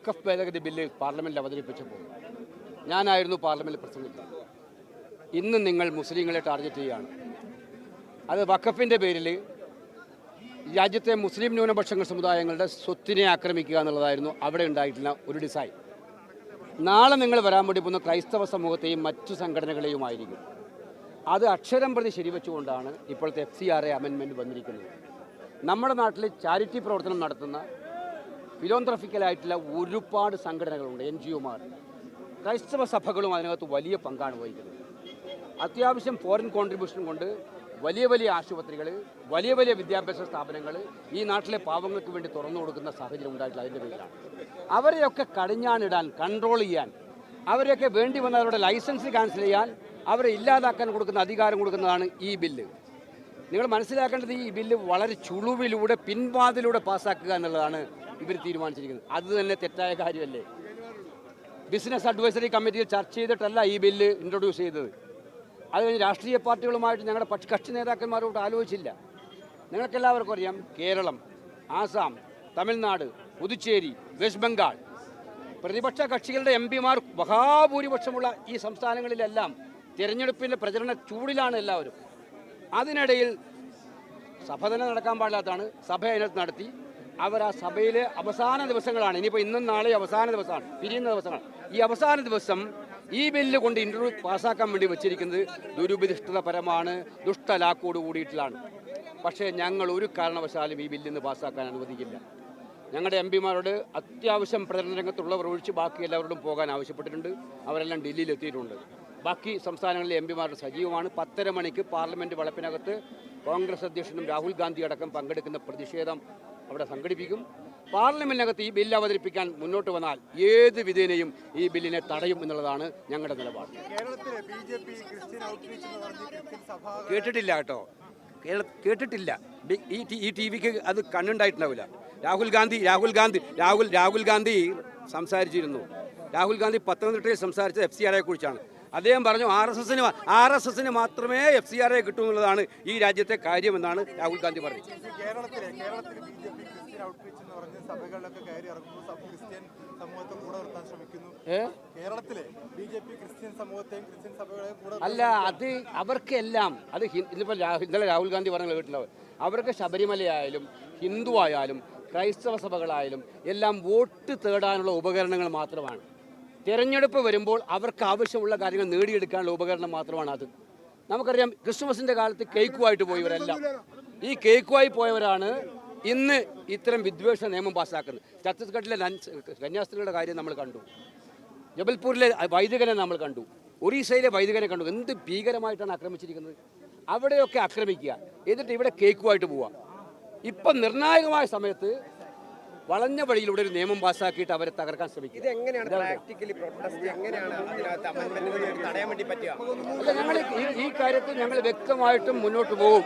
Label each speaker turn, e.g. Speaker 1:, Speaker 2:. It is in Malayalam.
Speaker 1: വഖഫ് ഭേദഗതി ബില്ല് പാർലമെൻറ്റിൽ അവതരിപ്പിച്ചപ്പോൾ ഞാനായിരുന്നു പാർലമെൻറ്റിൽ പ്രസംഗിച്ചത്. ഇന്ന് നിങ്ങൾ മുസ്ലിങ്ങളെ ടാർഗറ്റ് ചെയ്യുകയാണ്. അത് വഖഫിൻ്റെ പേരിൽ രാജ്യത്തെ മുസ്ലിം ന്യൂനപക്ഷ സമുദായങ്ങളുടെ സ്വത്തിനെ ആക്രമിക്കുക എന്നുള്ളതായിരുന്നു അവിടെ ഉണ്ടായിട്ടുള്ള ഒരു ഡിസൈൻ. നാളെ നിങ്ങൾ വരാൻ വേണ്ടി പോകുന്ന ക്രൈസ്തവ സമൂഹത്തെയും മറ്റു സംഘടനകളെയുമായിരിക്കും. അത് അക്ഷരം പ്രതി ശരിവെച്ചുകൊണ്ടാണ് ഇപ്പോഴത്തെ FCRA അമെൻമെൻറ്റ് വന്നിരിക്കുന്നത്. നമ്മുടെ നാട്ടിൽ ചാരിറ്റി പ്രവർത്തനം നടത്തുന്ന ഫിലോന്ത്രഫിക്കലായിട്ടുള്ള ഒരുപാട് സംഘടനകളുണ്ട്, NGOമാർ. ക്രൈസ്തവ സഭകളും അതിനകത്ത് വലിയ പങ്കാണ് വഹിക്കുന്നത്. അത്യാവശ്യം ഫോറിൻ കോൺട്രിബ്യൂഷൻ കൊണ്ട് വലിയ വലിയ ആശുപത്രികൾ, വലിയ വലിയ വിദ്യാഭ്യാസ സ്ഥാപനങ്ങൾ ഈ നാട്ടിലെ പാവങ്ങൾക്ക് വേണ്ടി തുറന്നു കൊടുക്കുന്ന സാഹചര്യം ഉണ്ടായിട്ടില്ല. അതിൻ്റെ പേരിലാണ് അവരെയൊക്കെ കടിഞ്ഞാണിടാൻ, കൺട്രോൾ ചെയ്യാൻ, അവരെയൊക്കെ വേണ്ടി വന്ന അവരുടെ ലൈസൻസ് ക്യാൻസൽ ചെയ്യാൻ, അവരെ ഇല്ലാതാക്കാൻ കൊടുക്കുന്ന അധികാരം കൊടുക്കുന്നതാണ് ഈ ബില്ല്. നിങ്ങൾ മനസ്സിലാക്കേണ്ടത്, ഈ ബില്ല് വളരെ ചുളുവിലൂടെ പിൻവാതിലൂടെ പാസ്സാക്കുക എന്നുള്ളതാണ് ഇവർ തീരുമാനിച്ചിരിക്കുന്നത്. അത് തന്നെ തെറ്റായ കാര്യമല്ലേ? ബിസിനസ് അഡ്വൈസറി കമ്മിറ്റിയിൽ ചർച്ച ചെയ്തിട്ടല്ല ഈ ബില്ല് ഇൻട്രൊഡ്യൂസ് ചെയ്തത്. അത് കഴിഞ്ഞ് രാഷ്ട്രീയ പാർട്ടികളുമായിട്ട് ഞങ്ങളുടെ കക്ഷി നേതാക്കന്മാരോട് ആലോചിച്ചില്ല. നിങ്ങൾക്കെല്ലാവർക്കും അറിയാം, കേരളം, ആസാം, തമിഴ്നാട്, പുതുച്ചേരി, വെസ്റ്റ് ബംഗാൾ പ്രതിപക്ഷ കക്ഷികളുടെ MPമാർ മഹാഭൂരിപക്ഷമുള്ള ഈ സംസ്ഥാനങ്ങളിലെല്ലാം തിരഞ്ഞെടുപ്പിൻ്റെ പ്രചരണ ചൂടിലാണ് എല്ലാവരും. അതിനിടയിൽ സഭ തന്നെ നടക്കാൻ പാടില്ലാത്തതാണ്. സഭ അതിനകത്ത് നടത്തി. അവർ ആ സഭയിലെ അവസാന ദിവസങ്ങളാണ്, ഇനിയിപ്പോൾ ഇന്നും നാളെ അവസാന ദിവസമാണ്, പിരിയുന്ന ദിവസമാണ്. ഈ അവസാന ദിവസം ഈ ബില്ല് കൊണ്ട് ഇൻട്രൊഡ്യൂസ് പാസ്സാക്കാൻ വേണ്ടി വെച്ചിരിക്കുന്നത് ദുരുപദിഷ്ടപരമാണ്, ദുഷ്ടലാക്കോട് കൂടിയിട്ടുള്ളതാണ്. പക്ഷേ ഞങ്ങൾ ഒരു കാരണവശാലും ഈ ബില്ലിന്ന് പാസ്സാക്കാൻ അനുവദിക്കില്ല. ഞങ്ങളുടെ MPമാരോട് അത്യാവശ്യം പ്രചരണ രംഗത്തുള്ളവർ ഒഴിച്ച് ബാക്കി എല്ലാവരോടും പോകാൻ ആവശ്യപ്പെട്ടിട്ടുണ്ട്. അവരെല്ലാം ഡൽഹിയിൽ എത്തിയിട്ടുണ്ട്. ബാക്കി സംസ്ഥാനങ്ങളിലെ MPമാരുടെ സജീവമാണ്. 10:30 മണിക്ക് പാർലമെൻറ്റ് വളപ്പിനകത്ത് കോൺഗ്രസ് അധ്യക്ഷനും രാഹുൽ ഗാന്ധി അടക്കം പങ്കെടുക്കുന്ന പ്രതിഷേധം അവിടെ സംഘടിപ്പിക്കും. പാർലമെൻറ്റിനകത്ത് ഈ ബില്ല് അവതരിപ്പിക്കാൻ മുന്നോട്ട് വന്നാൽ ഏത് വിധേനയും ഈ ബില്ലിനെ തടയും എന്നുള്ളതാണ് ഞങ്ങളുടെ നിലപാട്. കേട്ടിട്ടില്ല കേട്ടോ, കേട്ടിട്ടില്ല. ഈ TVക്ക് അത് കണ്ണുണ്ടായിട്ടുണ്ടാവില്ല. രാഹുൽ ഗാന്ധി സംസാരിച്ചിരുന്നു. രാഹുൽ ഗാന്ധി പത്തനംതിട്ടയിൽ സംസാരിച്ചത് FCRA കുറിച്ചാണ്. അദ്ദേഹം പറഞ്ഞു RSSന് മാത്രമേ FCRA കിട്ടൂ എന്നുള്ളതാണ് ഈ രാജ്യത്തെ കാര്യമെന്നാണ് രാഹുൽ ഗാന്ധി പറഞ്ഞത്. അല്ല, അത് അവർക്കെല്ലാം അത് ഇന്നിപ്പോൾ ഇന്നലെ രാഹുൽ ഗാന്ധി പറഞ്ഞ കേട്ടിട്ടുണ്ടാവും. അവർക്ക് ശബരിമലയായാലും ഹിന്ദു ആയാലും ക്രൈസ്തവ സഭകളായാലും എല്ലാം വോട്ട് തേടാനുള്ള ഉപകരണങ്ങൾ മാത്രമാണ്. തിരഞ്ഞെടുപ്പ് വരുമ്പോൾ അവർക്ക് ആവശ്യമുള്ള കാര്യങ്ങൾ നേടിയെടുക്കാനുള്ള ഉപകരണം മാത്രമാണ് അത്. നമുക്കറിയാം, ക്രിസ്മസിൻ്റെ കാലത്ത് കേക്കുമായിട്ട് പോയവരെല്ലാം, ഈ കേക്കുമായി പോയവരാണ് ഇന്ന് ഇത്തരം വിദ്വേഷ നിയമം പാസ്സാക്കുന്നത്. ഛത്തീസ്ഗഡിലെ കന്യാസ്ത്രീകളുടെ കാര്യം നമ്മൾ കണ്ടു, ജബൽപൂരിലെ വൈദികനെ നമ്മൾ കണ്ടു, ഒറീസയിലെ വൈദികനെ കണ്ടു. എന്ത് ഭീകരമായിട്ടാണ് ആക്രമിച്ചിരിക്കുന്നത്. അവിടെയൊക്കെ ആക്രമിക്കുക, എന്നിട്ട് ഇവിടെ കേക്കുമായിട്ട് പോവുക. ഇപ്പം നിർണായകമായ സമയത്ത് വളഞ്ഞ വഴിയിലൂടെ ഒരു നിയമം പാസ്സാക്കിയിട്ട് അവരെ തകർക്കാൻ ശ്രമിക്കും. അല്ല, ഞങ്ങൾ ഈ കാര്യത്തിൽ ഞങ്ങൾ വ്യക്തമായിട്ടും മുന്നോട്ട് പോകും.